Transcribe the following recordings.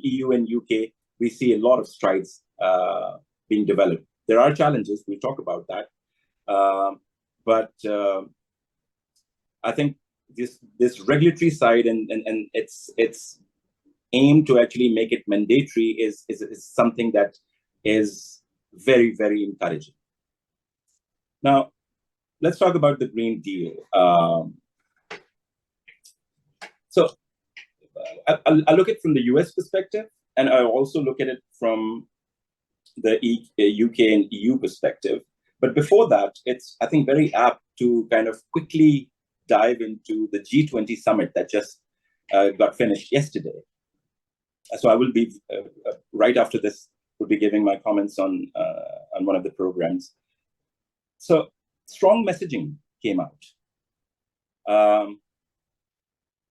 EU and UK, we see a lot of strides being developed. There are challenges, we'll talk about that. But I think this regulatory side and its aim to actually make it mandatory is something that is very, very encouraging. Now, let's talk about the Green Deal. So I look at it from the US perspective, and I also look at it from the UK and EU perspective. But before that, it's, I think, very apt to kind of quickly dive into the G20 summit that just got finished yesterday. So I will be, right after this, will be giving my comments on one of the programs. So strong messaging came out.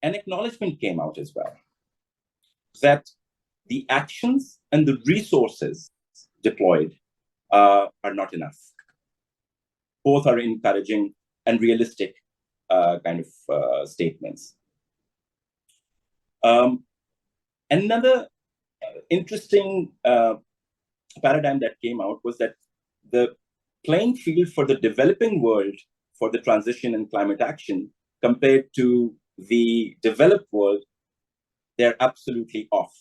An acknowledgement came out as well that the actions and the resources deployed are not enough. Both are encouraging and realistic kind of statements. Another interesting paradigm that came out was that the playing field for the developing world for the transition and climate action compared to the developed world, they're absolutely off.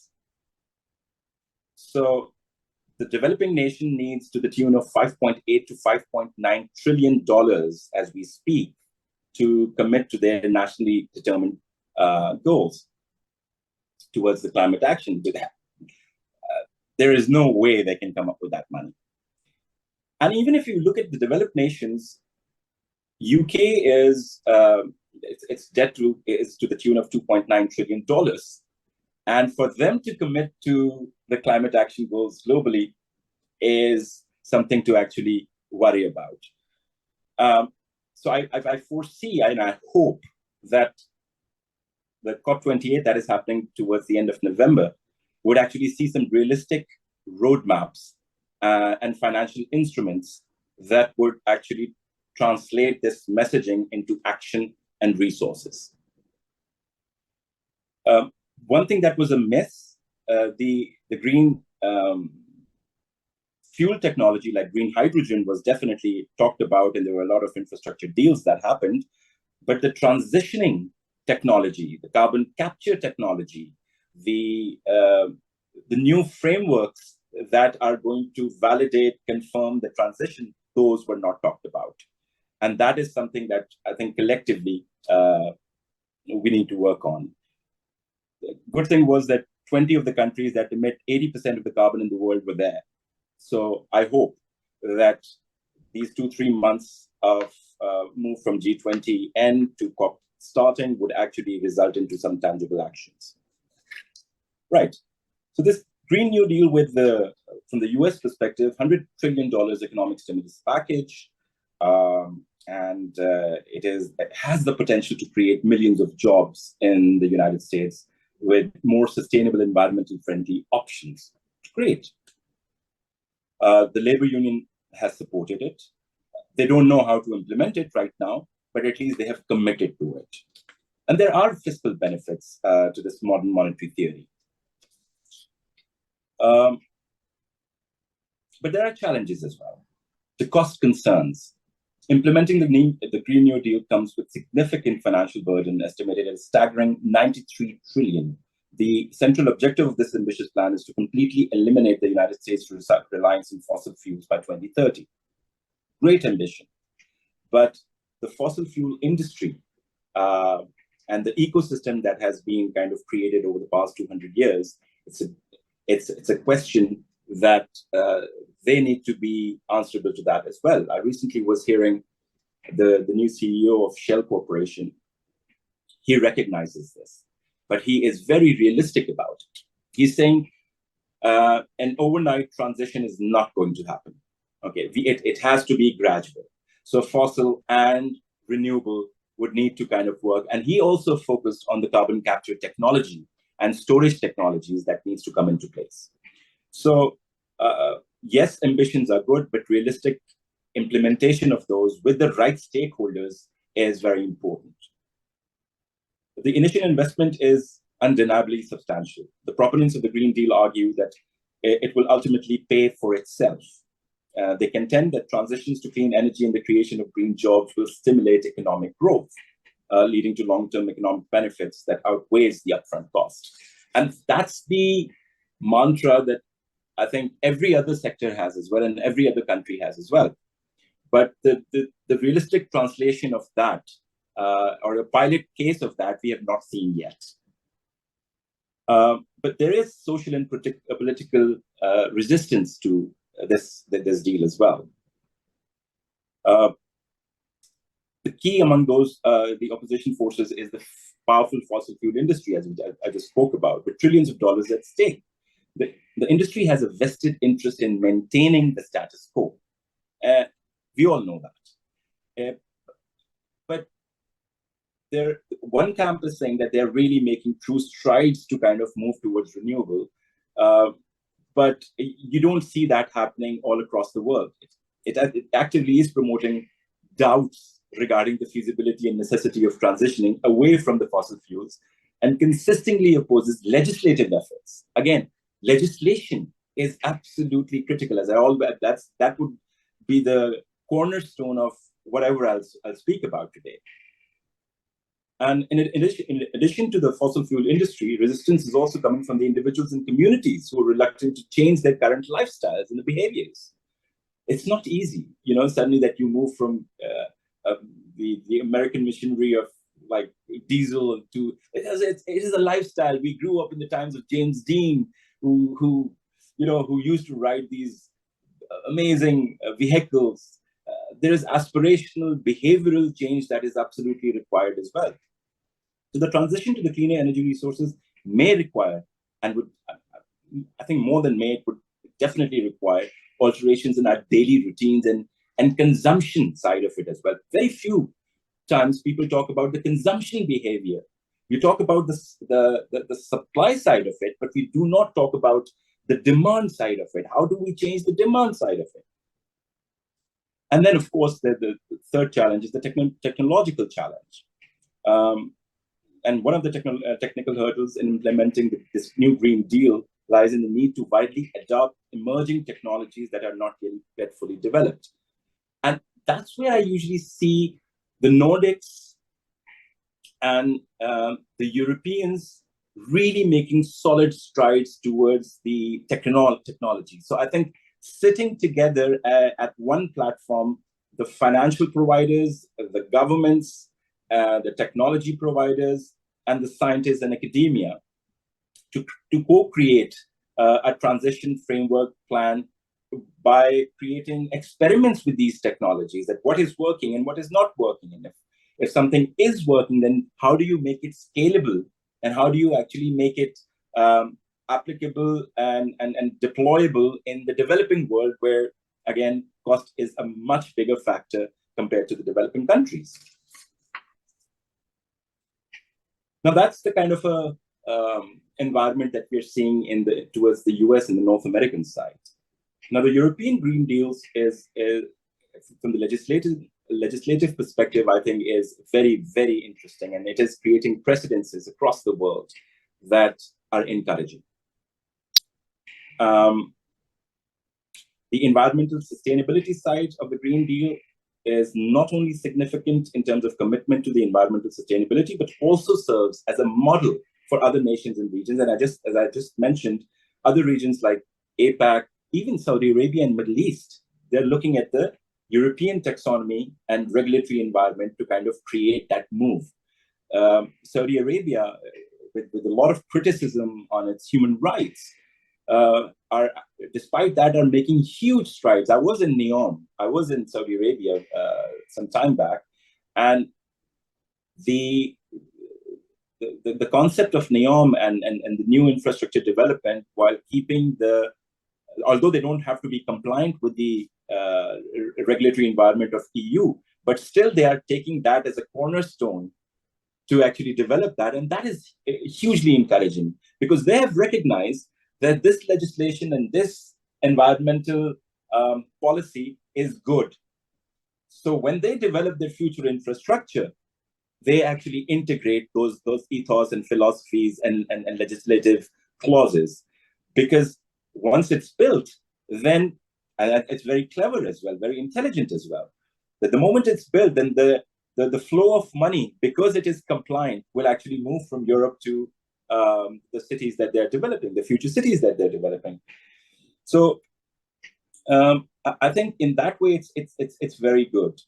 So the developing nation needs to the tune of $5.8 to $5.9 trillion as we speak to commit to their nationally determined goals towards the climate action. There is no way they can come up with that money. And even if you look at the developed nations, UK is its debt is to the tune of $2.9 trillion. And for them to commit to the climate action goals globally is something to actually worry about. So I foresee and I hope that the COP28 that is happening towards the end of November would actually see some realistic roadmaps and financial instruments that would actually translate this messaging into action and resources. One thing that was a miss, the green fuel technology like green hydrogen was definitely talked about, and there were a lot of infrastructure deals that happened. But the transitioning technology, the carbon capture technology, the new frameworks that are going to validate, confirm the transition, those were not talked about. And that is something that I think collectively we need to work on. The good thing was that 20 of the countries that emit 80% of the carbon in the world were there. So I hope that these 2-3 months of move from G20 end to COP starting would actually result into some tangible actions. Right. So this Green New Deal with from the US perspective, $100 trillion economic stimulus package, and it has the potential to create millions of jobs in the United States with more sustainable, environmental friendly options. Great. The labor union has supported it. They don't know how to implement it right now, but at least they have committed to it. And there are fiscal benefits to this modern monetary theory. But there are challenges as well. The cost concerns. Implementing the Green New Deal comes with significant financial burden, estimated at a staggering $93 trillion. The central objective of this ambitious plan is to completely eliminate the United States' reliance on fossil fuels by 2030. Great ambition. But the fossil fuel industry and the ecosystem that has been kind of created over the past 200 years, it's a question that they need to be answerable to that as well. I recently was hearing the new CEO of Shell Corporation. He recognizes this, but he is very realistic about it. He's saying an overnight transition is not going to happen. Okay, it has to be gradual. So fossil and renewable would need to kind of work. And he also focused on the carbon capture technology and storage technologies that needs to come into place. So yes, ambitions are good, but realistic implementation of those with the right stakeholders is very important. The initial investment is undeniably substantial. The proponents of the Green Deal argue that it will ultimately pay for itself. They contend that transitions to clean energy and the creation of green jobs will stimulate economic growth, leading to long-term economic benefits that outweighs the upfront cost. And that's the mantra that I think every other sector has as well, and every other country has as well. But the realistic translation of that, or a pilot case of that, we have not seen yet. But there is social and political resistance to this deal as well. The key among those, the opposition forces, is the powerful fossil fuel industry, as I just spoke about, with trillions of dollars at stake. The industry has a vested interest in maintaining the status quo. We all know that. But one camp is saying that they're really making true strides to kind of move towards renewable. But you don't see that happening all across the world. It actively is promoting doubts regarding the feasibility and necessity of transitioning away from the fossil fuels, and consistently opposes legislative efforts. Again, legislation is absolutely critical. That would be the cornerstone of whatever I'll speak about today. And in addition to the fossil fuel industry, resistance is also coming from the individuals and communities who are reluctant to change their current lifestyles and the behaviors. It's not easy, suddenly that you move from the American machinery of like diesel to it is a lifestyle. We grew up in the times of James Dean, who used to ride these amazing vehicles. There is aspirational behavioral change that is absolutely required as well. So the transition to the cleaner energy resources may require, and would, I think more than may, it would definitely require alterations in our daily routines and consumption side of it as well. Very few times people talk about the consumption behavior. We talk about the supply side of it, but we do not talk about the demand side of it. How do we change the demand side of it? And then, of course, the third challenge is the technological challenge. And one of the technical hurdles in implementing this new Green Deal lies in the need to widely adopt emerging technologies that are not yet fully developed. And that's where I usually see the Nordics and the Europeans really making solid strides towards the technology. So I think sitting together at one platform, the financial providers, the governments, the technology providers, and the scientists and academia to co-create a transition framework plan by creating experiments with these technologies, that what is working and what is not working. And if something is working, then how do you make it scalable? And how do you actually make it applicable and deployable in the developing world, where, again, cost is a much bigger factor compared to the developing countries? Now, that's the kind of environment that we're seeing towards the US and the North American side. Now, the European Green Deals is from the legislative perspective, I think, is very, very interesting, and it is creating precedences across the world that are encouraging. The environmental sustainability side of the Green Deal is not only significant in terms of commitment to the environmental sustainability, but also serves as a model for other nations and regions. And as I just mentioned, other regions like APAC, even Saudi Arabia and Middle East, they're looking at the European taxonomy and regulatory environment to kind of create that move. Saudi Arabia, with a lot of criticism on its human rights, despite that, are making huge strides. I was in NEOM. I was in Saudi Arabia some time back, and the concept of NEOM and the new infrastructure development, while keeping although they don't have to be compliant with the regulatory environment of EU, but still they are taking that as a cornerstone to actually develop that. And that is hugely encouraging, because they have recognized that this legislation and this environmental policy is good. So when they develop their future infrastructure, they actually integrate those ethos and philosophies and legislative clauses. Because once it's built, then and it's very clever as well, very intelligent as well. That the moment it's built, then the flow of money, because it is compliant, will actually move from Europe to the cities that they're developing, the future cities that they're developing. So I think in that way, it's very good.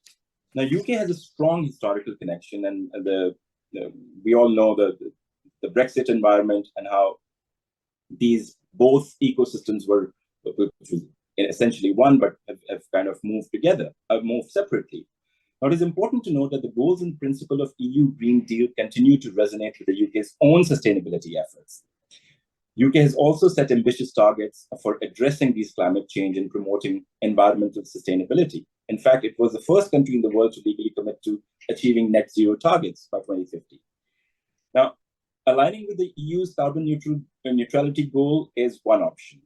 Now, UK has a strong historical connection, and we all know the Brexit environment and how these both ecosystems were essentially one, but have kind of moved together, moved separately. Now, it is important to note that the goals and principle of EU Green Deal continue to resonate with the UK's own sustainability efforts. UK has also set ambitious targets for addressing these climate change and promoting environmental sustainability. In fact, it was the first country in the world to legally commit to achieving net zero targets by 2050. Now, aligning with the EU's carbon neutrality goal is one option.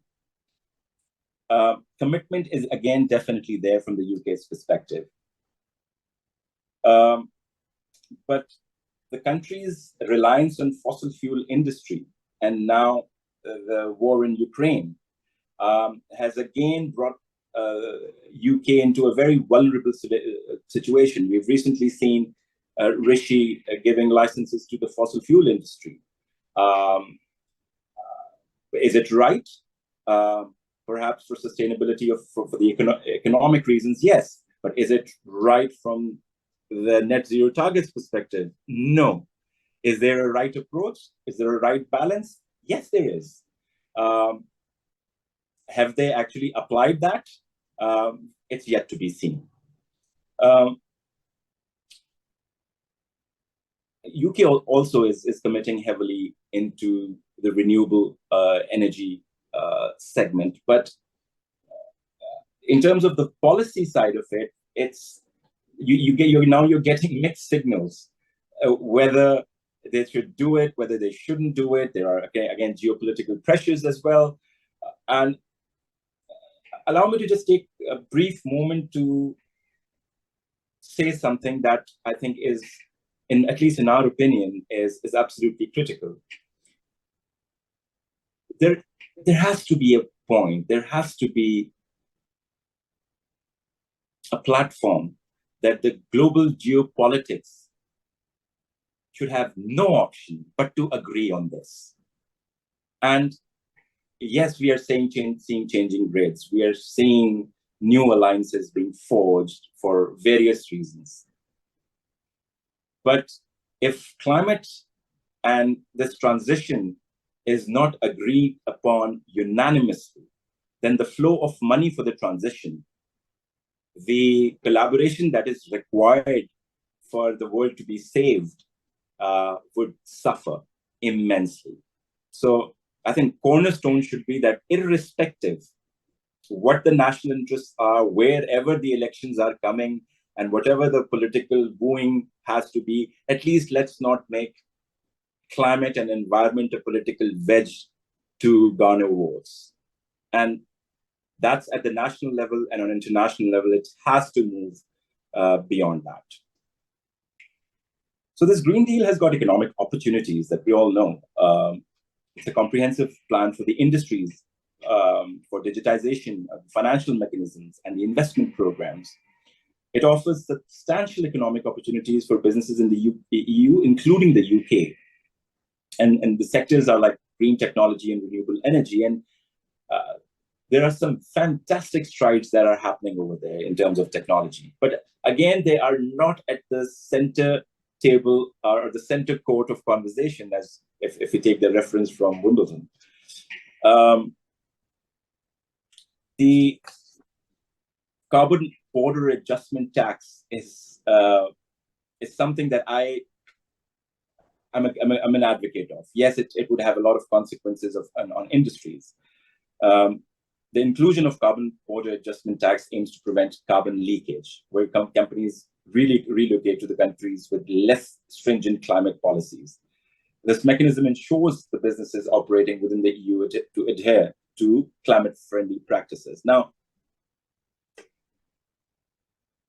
Commitment is, again, definitely there from the UK's perspective. But the country's reliance on fossil fuel industry and now the war in Ukraine has again brought UK into a very vulnerable situation. We've recently seen Rishi giving licenses to the fossil fuel industry. Is it right? Perhaps for sustainability for the economic reasons, yes. But is it right from the net zero targets perspective? No. Is there a right approach? Is there a right balance? Yes, there is. Have they actually applied that? It's yet to be seen. UK also is committing heavily into the renewable energy segment, but in terms of the policy side of it, you're getting mixed signals whether they should do it, whether they shouldn't do it. There are again geopolitical pressures as well, and allow me to just take a brief moment to say something that I think is, at least in our opinion, is absolutely critical. There has to be a point. There has to be a platform that the global geopolitics should have no option but to agree on this. And yes, we are seeing changing grids. We are seeing new alliances being forged for various reasons. But if climate and this transition is not agreed upon unanimously, then the flow of money for the transition, the collaboration that is required for the world to be saved, would suffer immensely. So I think cornerstone should be that irrespective what the national interests are, wherever the elections are coming, and whatever the political wooing has to be, at least let's not make climate and environment a political wedge to garner votes. And that's at the national level, and on international level, it has to move beyond that. So this Green Deal has got economic opportunities that we all know. It's a comprehensive plan for the industries, for digitization, financial mechanisms, and the investment programs. It offers substantial economic opportunities for businesses in the EU, including the UK. And the sectors are like green technology and renewable energy. And there are some fantastic strides that are happening over there in terms of technology. But again, they are not at the center table or the center court of conversation, as if we take the reference from Wimbledon. The carbon border adjustment tax is something that I'm an advocate of. Yes, it would have a lot of consequences on industries. The inclusion of carbon border adjustment tax aims to prevent carbon leakage, where companies really relocate to the countries with less stringent climate policies. This mechanism ensures the businesses operating within the EU to adhere to climate-friendly practices. Now,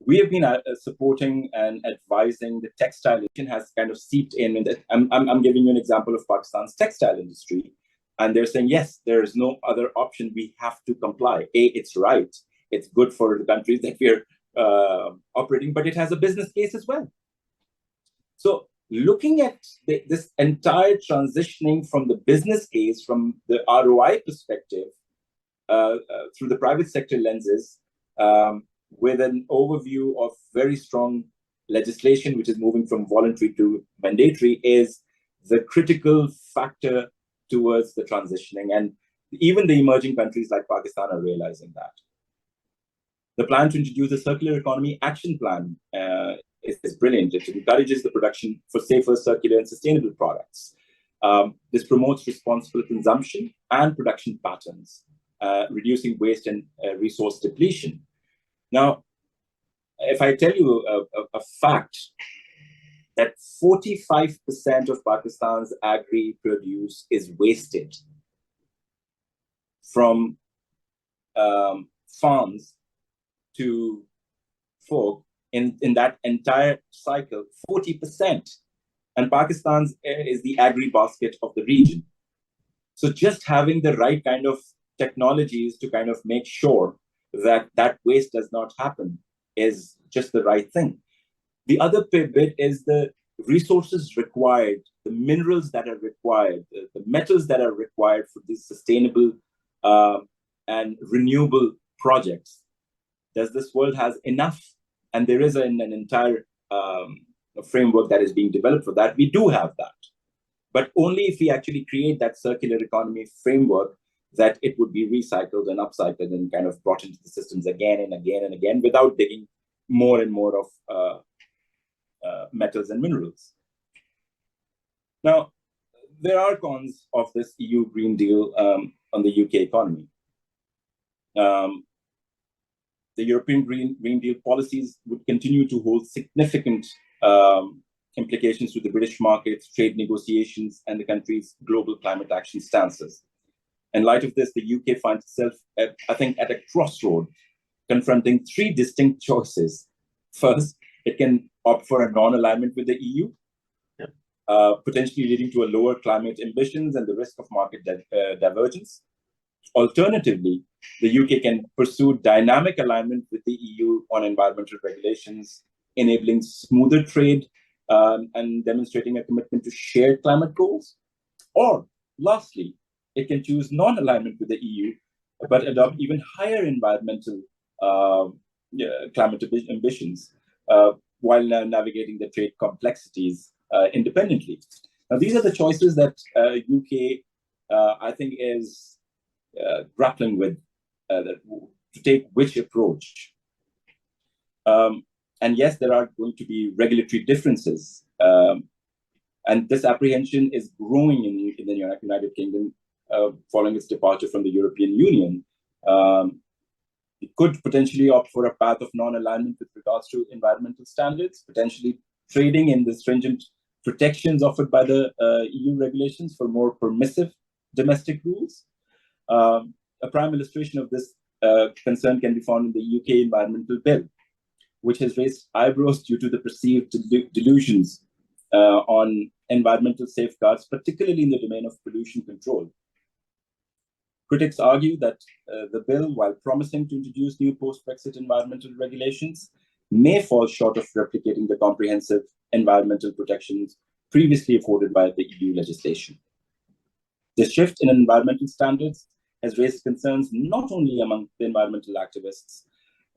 we have been supporting and advising the textile industry has kind of seeped in. And I'm giving you an example of Pakistan's textile industry. And they're saying, yes, there is no other option. We have to comply. It's right. It's good for the countries that we're operating, but it has a business case as well. So looking at this entire transitioning from the business case, from the ROI perspective, through the private sector lenses, with an overview of very strong legislation, which is moving from voluntary to mandatory, is the critical factor towards the transitioning. And even the emerging countries like Pakistan are realizing that. The plan to introduce a circular economy action plan is brilliant. It encourages the production for safer, circular, and sustainable products. This promotes responsible consumption and production patterns, reducing waste and resource depletion. Now, if I tell you a fact that 45% of Pakistan's agri-produce is wasted from farms to fork in that entire cycle, 40%. And Pakistan's is the agri-basket of the region. So just having the right kind of technologies to kind of make sure that that waste does not happen is just the right thing. The other bit is the resources required, the minerals that are required, the metals that are required for these sustainable and renewable projects. Does this world has enough? And there is an entire framework that is being developed for that. We do have that. But only if we actually create that circular economy framework, that it would be recycled and upcycled and kind of brought into the systems again and again and again without digging more and more of metals and minerals. Now, there are cons of this EU Green Deal on the UK economy. The European Green Deal policies would continue to hold significant implications to the British markets, trade negotiations, and the country's global climate action stances. In light of this, the UK finds itself, I think, at a crossroad, confronting three distinct choices. First, it can opt for a non-alignment with the EU, potentially leading to a lower climate ambitions and the risk of market divergence. Alternatively, the UK can pursue dynamic alignment with the EU on environmental regulations, enabling smoother trade and demonstrating a commitment to shared climate goals. Or, lastly, it can choose non-alignment with the EU, but adopt even higher environmental climate ambitions while navigating the trade complexities independently. Now, these are the choices that UK, I think, is grappling with to take which approach. And yes, there are going to be regulatory differences. And this apprehension is growing in the United Kingdom following its departure from the European Union. It could potentially opt for a path of non-alignment with regards to environmental standards, potentially trading in the stringent protections offered by the EU regulations for more permissive domestic rules. A prime illustration of this concern can be found in the UK Environmental Bill, which has raised eyebrows due to the perceived delusions on environmental safeguards, particularly in the domain of pollution control. Critics argue that the bill, while promising to introduce new post-Brexit environmental regulations, may fall short of replicating the comprehensive environmental protections previously afforded by the EU legislation. The shift in environmental standards has raised concerns not only among the environmental activists,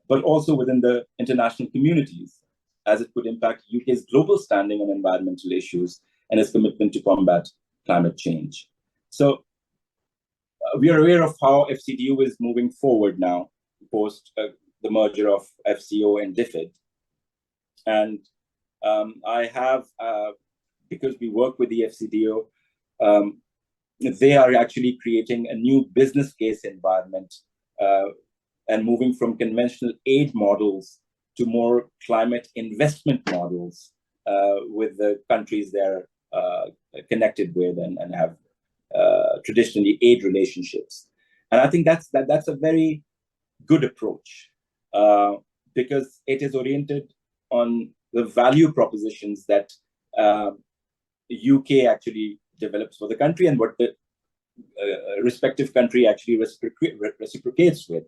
but also within the international communities, as it could impact UK's global standing on environmental issues and its commitment to combat climate change. So we are aware of how FCDU is moving forward now, post the merger of FCO and DFID. And I have, because we work with the FCDO, they are actually creating a new business case environment and moving from conventional aid models to more climate investment models with the countries they're connected with and have traditionally aid relationships. And I think that's a very good approach. because it is oriented on the value propositions that UK actually develops for the country and what the respective country actually reciprocates with.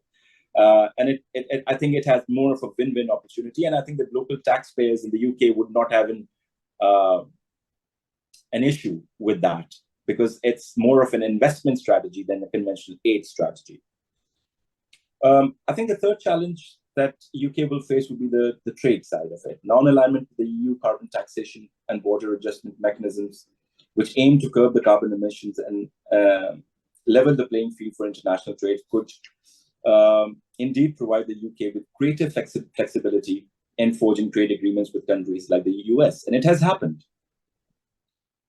And I think it has more of a win-win opportunity. And I think that local taxpayers in the UK would not have an issue with that, because it's more of an investment strategy than a conventional aid strategy. I think the third challenge that UK will face would be the trade side of it. Non-alignment with the EU carbon taxation and border adjustment mechanisms, which aim to curb the carbon emissions and level the playing field for international trade, could indeed provide the UK with greater flexibility in forging trade agreements with countries like the US. And it has happened.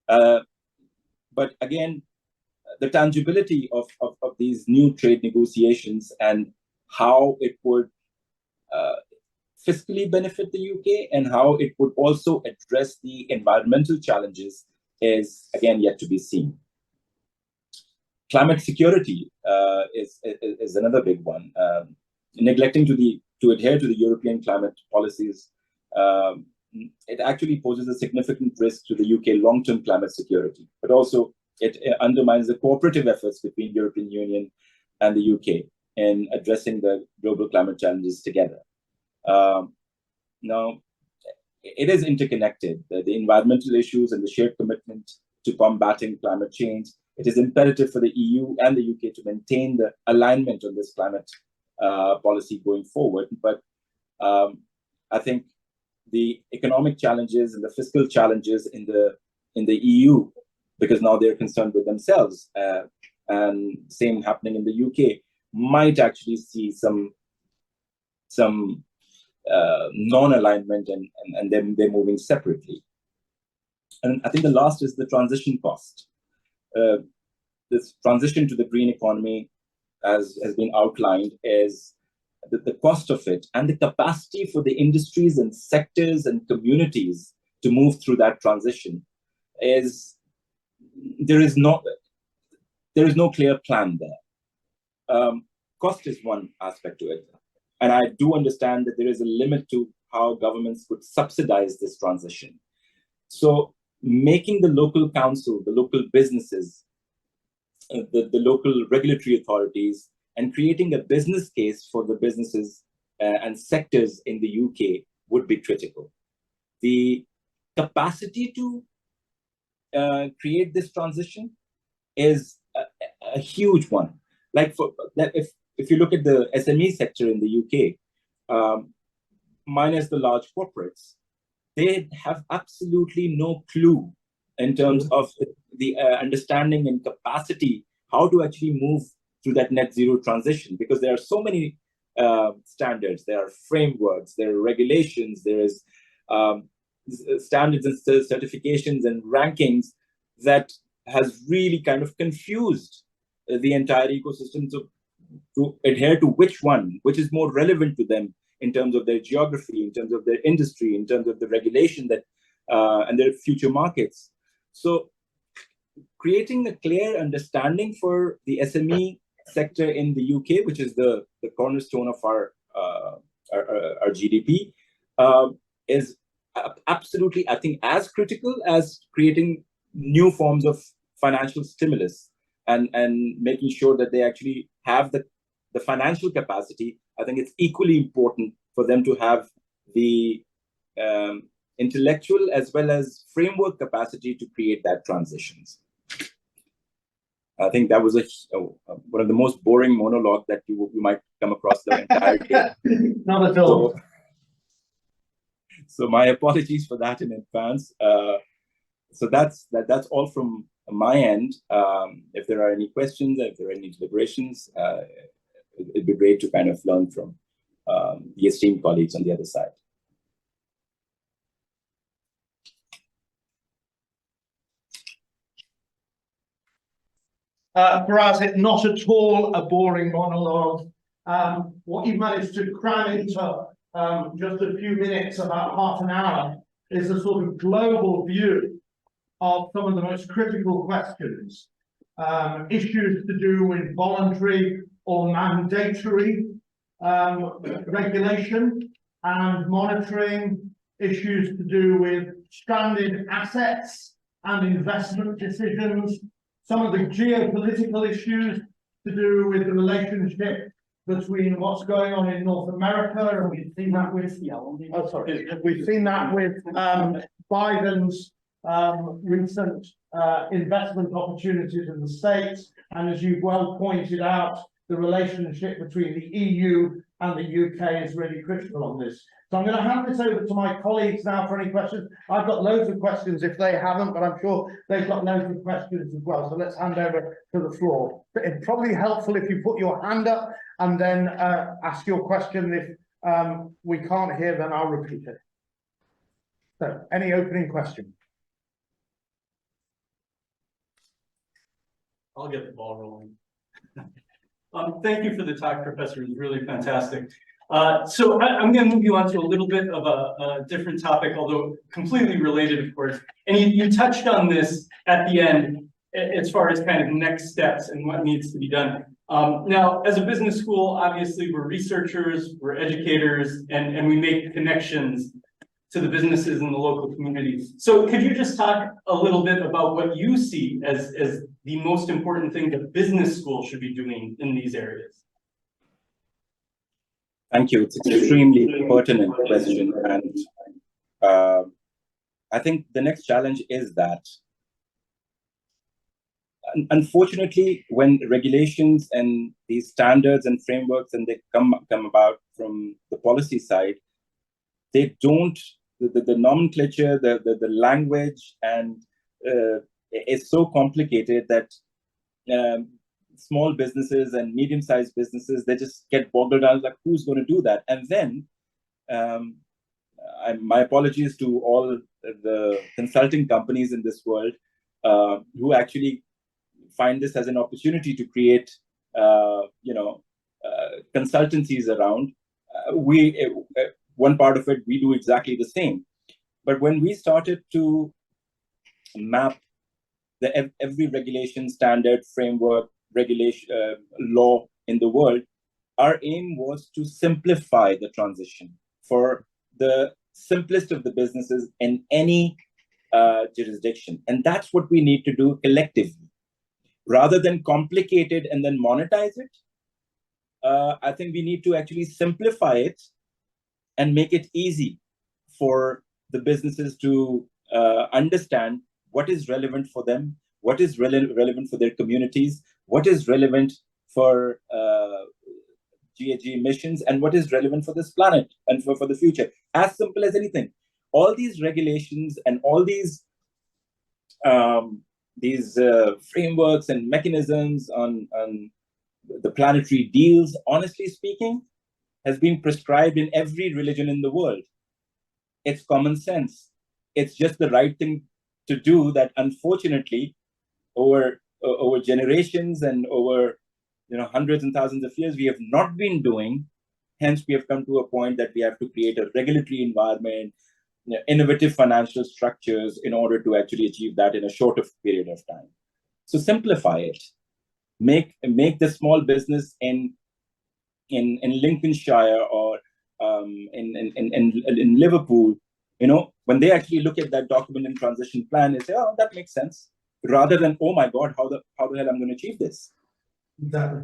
But again, the tangibility of these new trade negotiations and how it would fiscally benefit the UK and how it would also address the environmental challenges is again yet to be seen. Climate security is another big one. Neglecting to adhere to the European climate policies, it actually poses a significant risk to the UK long-term climate security, but also it undermines the cooperative efforts between European Union and the UK in addressing the global climate challenges together. Now, it is interconnected. The environmental issues and the shared commitment to combating climate change, it is imperative for the EU and the UK to maintain the alignment on this climate policy going forward. But I think the economic challenges and the fiscal challenges in the EU, because now they're concerned with themselves, and same happening in the UK, might actually see some non-alignment and then they're moving separately. And I think the last is the transition cost. This transition to the green economy, as has been outlined, is the cost of it and the capacity for the industries and sectors and communities to move through that transition is, there is no clear plan there. Cost is one aspect to it. And I do understand that there is a limit to how governments could subsidize this transition. So making the local council, the local businesses, the local regulatory authorities, and creating a business case for the businesses and sectors in the UK would be critical. The capacity to create this transition is a huge one. Like if you look at the SME sector in the UK, minus the large corporates, they have absolutely no clue in terms of the understanding and capacity how to actually move through that net zero transition, because there are so many standards, there are frameworks, there are regulations, there is standards and certifications and rankings that has really kind of confused the entire ecosystem to adhere to which is more relevant to them in terms of their geography, in terms of their industry, in terms of the regulation that and their future markets. So creating a clear understanding for the SME sector in the UK, which is the cornerstone of our GDP, is absolutely, I think, as critical as creating new forms of financial stimulus and making sure that they actually have the financial capacity. I think it's equally important for them to have the intellectual as well as framework capacity to create that transitions. I think that was one of the most boring monologue that you might come across the entire day. Not at all. So my apologies for that in advance. So that's all from my end. If there are any questions, if there are any deliberations, it'd be great to kind of learn from the esteemed colleagues on the other side. Faraz, it's not at all a boring monologue. What you've managed to cram into just a few minutes, about half an hour, is a sort of global view of some of the most critical questions. Issues to do with voluntary or mandatory regulation, and monitoring, issues to do with stranded assets and investment decisions, some of the geopolitical issues to do with the relationship between what's going on in North America, and we've seen that with Biden's recent investment opportunities in the States, and as you've well pointed out, the relationship between the EU and the UK is really critical on this. So I'm going to hand this over to my colleagues now for any questions. I've got loads of questions if they haven't, but I'm sure they've got loads of questions as well. So let's hand over to the floor. But it's probably helpful if you put your hand up and then ask your question. If we can't hear, then I'll repeat it. So any opening question? I'll get the ball rolling. Thank you for the talk, Professor. It was really fantastic. So I'm going to move you on to a little bit of a different topic, although completely related, of course. And you touched on this at the end, as far as kind of next steps and what needs to be done. Now, as a business school, obviously, we're researchers, we're educators, and we make connections to the businesses in the local communities. So could you just talk a little bit about what you see as the most important thing that business school should be doing in these areas? Thank you. It's an extremely pertinent question. And I think the next challenge is that, unfortunately, when regulations and these standards and frameworks and they come about from the policy side, they don't, the nomenclature, the language, and is so complicated that small businesses and medium-sized businesses, they just get boggled down, like, who's going to do that? And then, my apologies to all the consulting companies in this world who actually find this as an opportunity to create, consultancies around. One part of it, we do exactly the same. But when we started to map every regulation, standard, framework, regulation, law in the world, our aim was to simplify the transition for the simplest of the businesses in any jurisdiction. And that's what we need to do collectively. Rather than complicate it and then monetize it, I think we need to actually simplify it and make it easy for the businesses to understand what is relevant for them, what is relevant for their communities, what is relevant for GHG emissions, and what is relevant for this planet and for the future. As simple as anything. All these regulations and all these frameworks and mechanisms on the planetary deals, honestly speaking, has been prescribed in every religion in the world. It's common sense. It's just the right thing to do that, unfortunately, over generations and over hundreds and thousands of years, we have not been doing. Hence, we have come to a point that we have to create a regulatory environment, innovative financial structures in order to actually achieve that in a shorter period of time. So simplify it. Make the small business in Lincolnshire or in Liverpool, when they actually look at that document and transition plan, they say, oh, that makes sense. Rather than, oh my God, how the hell I'm going to achieve this? Exactly.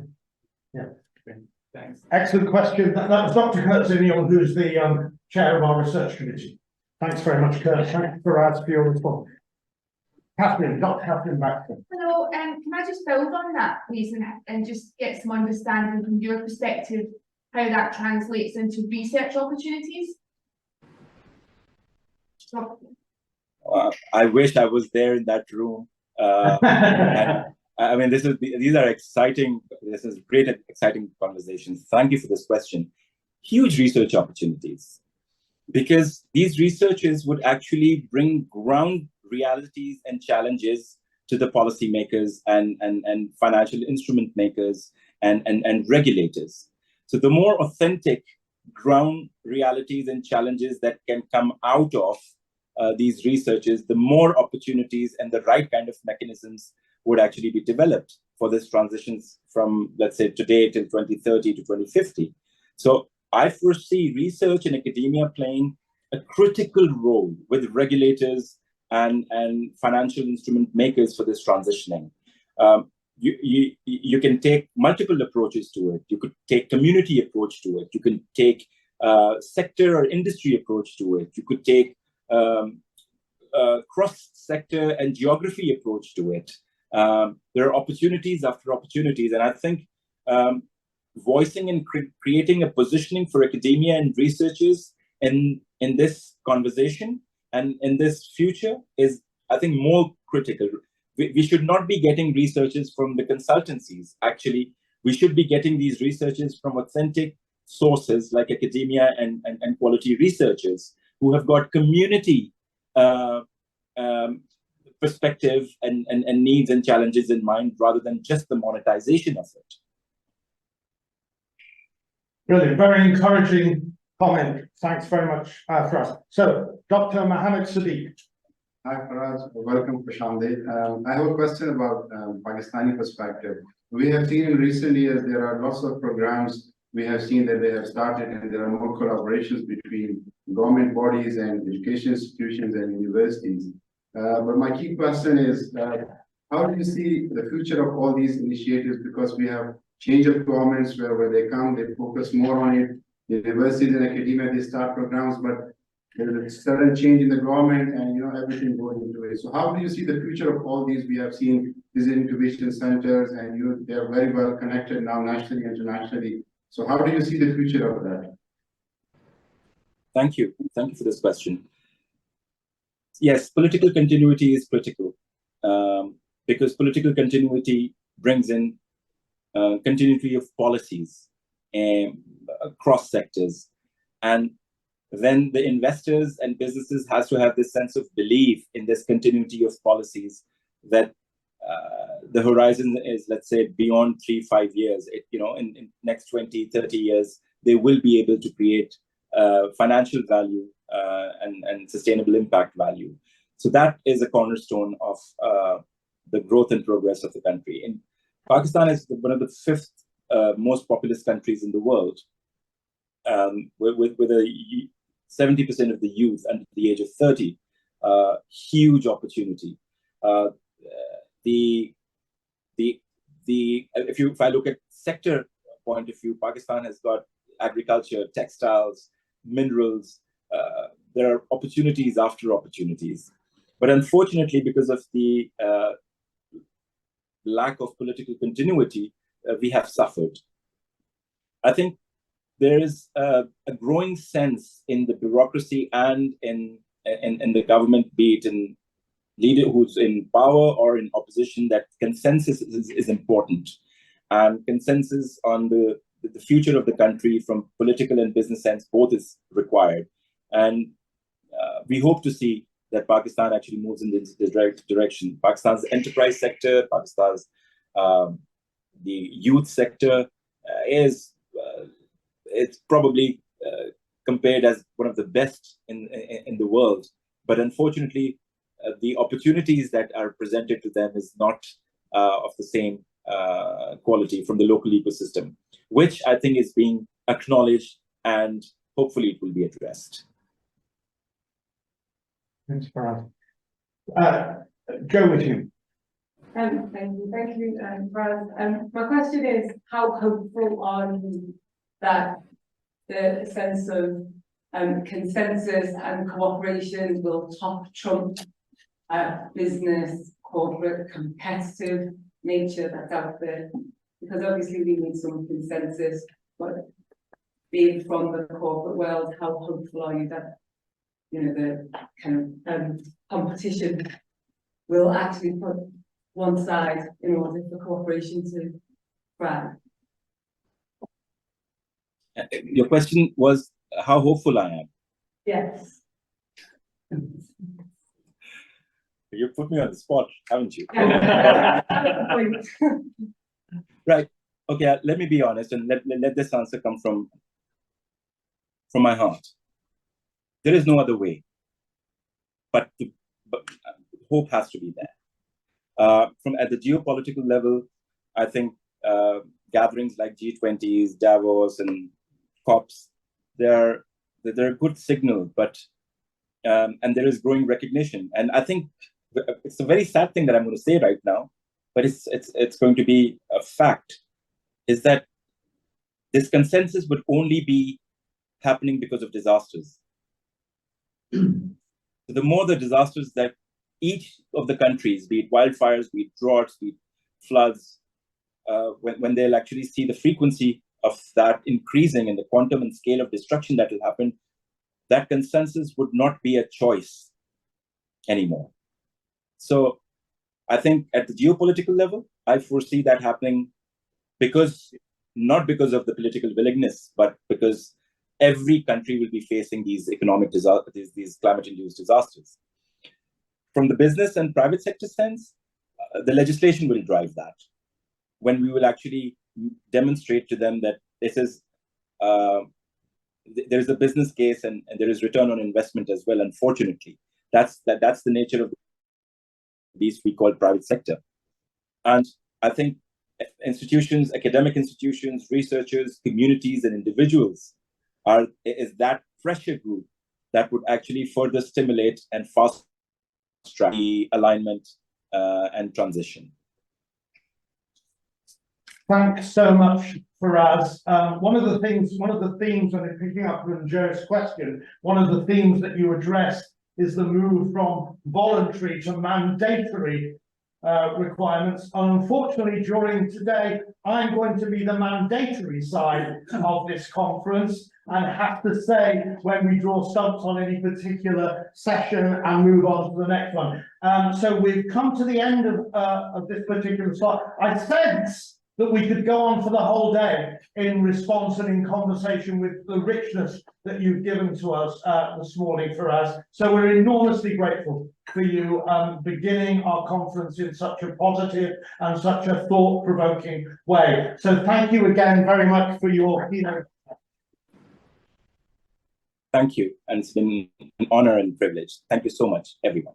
Yeah. Okay. Thanks. Excellent question. That was Dr. Kurtzinian, who's the chair of our research committee. Thanks very much, Kurt. Thanks, Faraz, for your response. Catherine, Dr. Catherine Baxter. Hello, can I just build on that, please, and just get some understanding from your perspective how that translates into research opportunities? I wish I was there in that room. I mean, these are exciting. This is great, exciting conversations. Thank you for this question. Huge research opportunities, because these researchers would actually bring ground realities and challenges to the policymakers and financial instrument makers and regulators. So the more authentic ground realities and challenges that can come out of these researches, the more opportunities and the right kind of mechanisms would actually be developed for this transitions from, let's say, today till 2030 to 2050. So I foresee research and academia playing a critical role with regulators and financial instrument makers for this transitioning. You can take multiple approaches to it. You could take community approach to it. You can take sector or industry approach to it. You could take cross-sector and geography approach to it. There are opportunities after opportunities, and I think voicing and creating a positioning for academia and researchers in this conversation and in this future is, I think, more critical. We should not be getting researchers from the consultancies. Actually, we should be getting these researchers from authentic sources like academia and quality researchers who have got community perspective and needs and challenges in mind, rather than just the monetization of it. Brilliant, very encouraging comment. Thanks very much, Faraz. So, Dr. Mohammed Sadiq. Hi, Faraz. Welcome, Prashant. I have a question about Pakistani perspective. We have seen in recent years there are lots of programs we have seen that they have started, and there are more collaborations between government bodies and education institutions and universities. But my key question is, how do you see the future of all these initiatives? Because we have change of governments where they come, they focus more on it. Universities and academia, they start programs, but there's a sudden change in the government and everything going into it. So how do you see the future of all these? We have seen these incubation centers, and they are very well connected now nationally, internationally. So how do you see the future of that? Thank you. Thank you for this question. Yes, political continuity is critical because political continuity brings in continuity of policies across sectors. And then the investors and businesses has to have this sense of belief in this continuity of policies, that the horizon is, let's say, beyond 3-5 years. In next 20, 30 years, they will be able to create financial value and sustainable impact value. So that is a cornerstone of the growth and progress of the country. And Pakistan is one of the 5th most populous countries in the world, with 70% of the youth under the age of 30. Huge opportunity. If I look at sector point of view, Pakistan has got agriculture, textiles, minerals. There are opportunities after opportunities. But unfortunately, because of the lack of political continuity, we have suffered. I think there is a growing sense in the bureaucracy and in the government, be it in leader who's in power or in opposition, that consensus is important. And consensus on the future of the country from political and business sense, both is required. And we hope to see that Pakistan actually moves in this direction. Pakistan's enterprise sector, Pakistan's the youth sector is it's probably compared as one of the best in the world. But unfortunately, the opportunities that are presented to them is not of the same quality from the local ecosystem, which I think is being acknowledged, and hopefully it will be addressed. Thanks, Faraz. Joe, with you. Thank you, Faraz. My question is, how hopeful are you that the sense of consensus and cooperation will trump business, corporate, competitive nature that's out there? Because obviously we need some consensus, but being from the corporate world, how hopeful are you that the kind of competition will actually put one side in order for cooperation to thrive? Your question was how hopeful I am. Yes. You put me on the spot, haven't you? Point. Right. Okay, let me be honest, and let this answer come from my heart. There is no other way, but hope has to be there. From at the geopolitical level, I think gatherings like G20s, Davos, and COPs they're a good signal, but and there is growing recognition. And I think it's a very sad thing that I'm going to say right now, but it's going to be a fact, is that this consensus would only be happening because of disasters. So the more the disasters that each of the countries, be it wildfires, be it droughts, be it floods, when they'll actually see the frequency of that increasing and the quantum and scale of destruction that will happen, that consensus would not be a choice anymore. So I think at the geopolitical level, I foresee that happening not because of the political willingness, but because every country will be facing these economic disasters, these climate-induced disasters. From the business and private sector sense, the legislation will drive that. When we will actually demonstrate to them that this is there's a business case and there is return on investment as well. Unfortunately, that's the nature of these we call private sector. And I think institutions, academic institutions, researchers, communities, and individuals is that pressure group that would actually further stimulate and fast track the alignment and transition. Thanks so much, Faraz. One of the themes, and picking up from Joe's question, one of the themes that you addressed is the move from voluntary to mandatory requirements. Unfortunately, during today, I'm going to be the mandatory side of this conference and have to say when we draw stumps on any particular session and move on to the next one. So we've come to the end of this particular slide. I sense that we could go on for the whole day in response and in conversation with the richness that you've given to us this morning for us. So we're enormously grateful for you beginning our conference in such a positive and such a thought-provoking way. So thank you again very much for your keynote. Thank you, and it's been an honor and privilege. Thank you so much, everyone.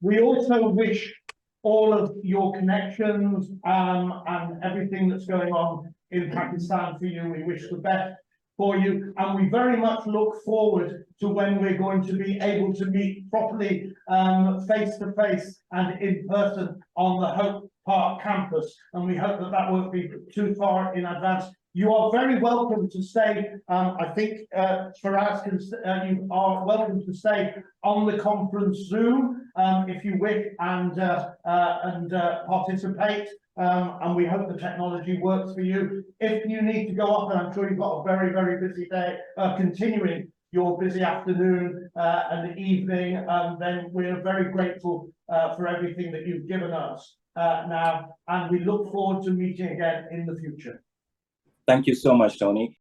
We also wish all of your connections and everything that's going on in Pakistan for you. We wish the best for you, and we very much look forward to when we're going to be able to meet properly face to face and in person on the Hope Park campus, and we hope that that won't be too far in advance. You are very welcome to stay. I think Faraz, you are welcome to stay on the conference Zoom if you wish and participate. And we hope the technology works for you. If you need to go off, and I'm sure you've got a very, very busy day, continuing your busy afternoon and evening, then we're very grateful for everything that you've given us now, and we look forward to meeting again in the future. Thank you so much, Tony.